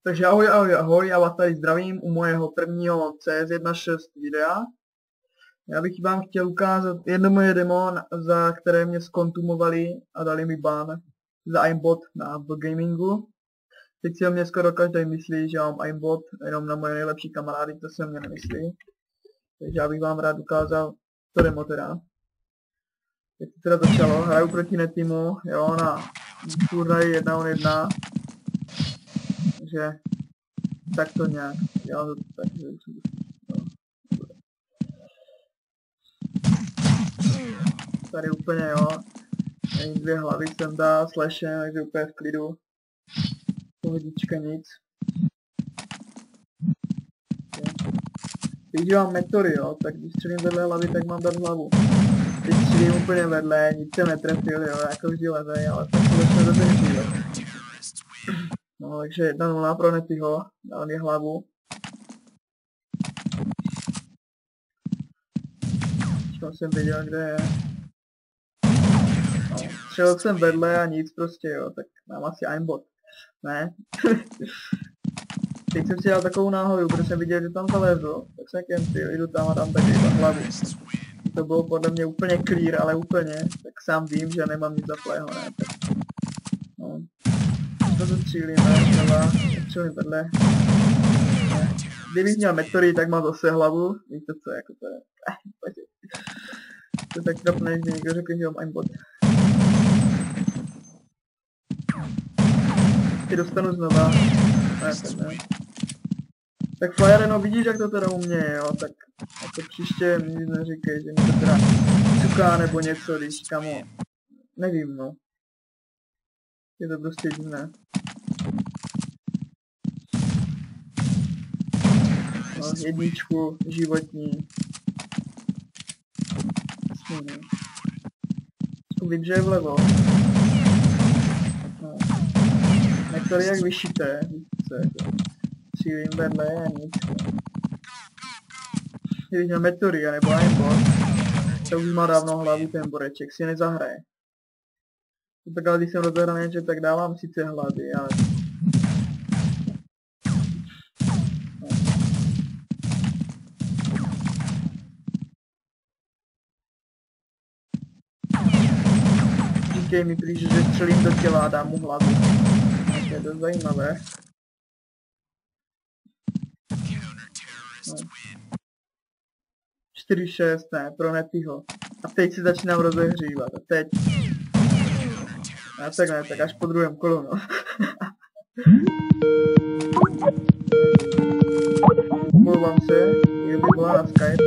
Takže ahoj, ahoj, ahoj, já vás tady zdravím u mojeho prvního CS1.6 videa. Já bych vám chtěl ukázat jedno moje demo, za které mě skontumovali a dali mi ban za aimbot na gamingu. Teď si o mě skoro každý myslí, že mám aimbot, jenom na moje nejlepší kamarády, to si o mě nemyslí. Takže já bych vám rád ukázal to demo teda. Jak to teda začalo, hraju proti Netimu, jo, na turnaji 1-on-1. Takže tak to nějak, já to tak, no. Tady úplně jo, ani 2 hlavy jsem dal, slashem, takže úplně v klidu. Pohodička, nic. Když mám metory, jo, tak když střelím vedle hlavy, tak mám dát hlavu. Teď střelím úplně vedle, nic jsem netrefil, jo, jako vždy levej, ale tak to začne dobře. No, takže 1-0 pro Netyho, dal mi hlavu. Teďka jsem věděl, kde je. No, střelil jsem vedle a nic prostě, jo, tak mám asi aimbot. Ne? Teď jsem si dal takovou náhodu, protože jsem viděl, že tam zalezl, tak jsem kempil, jdu tam a dám taky tam hlavu. To bylo podle mě úplně clear, ale úplně, tak sám vím, že nemám nic zaplého, ne? Tak, no. To střílíme, znova, střílím vedle. Ne. Kdybych měl metory, tak mám zase hlavu, víte co, jako to je, to je tak trapné, že někdo řekl, že mám aimbot. Ty dostanu znova, ne, tak ne. Tak Fire, no vidíš, jak to teda u mě je, jo, tak jako příště nic neříkej, že mi to teda cuká nebo něco, když kamo, nevím, no. Je to prostě divné. No, jedničku, životní. Vím, že je vlevo. No. Nektory jak vyšité, více, cílím vedle a nic. Kdybych měl metory nebo aimbot, to už má dávno hlavu ten boreček, si nezahraje. Tak ale když jsem rozehraný, že tak dávám sice hlavy, ale... No. Říkej mi prý, že střelím do těla a dám mu hlavu. Tak je to zajímavé. No. 4-6, ne, pro Netyho. A teď si začínám rozehřívat, a teď. Ne, tak až po druhém kolu, no. Omlouvám se, kdyby byla na Skype.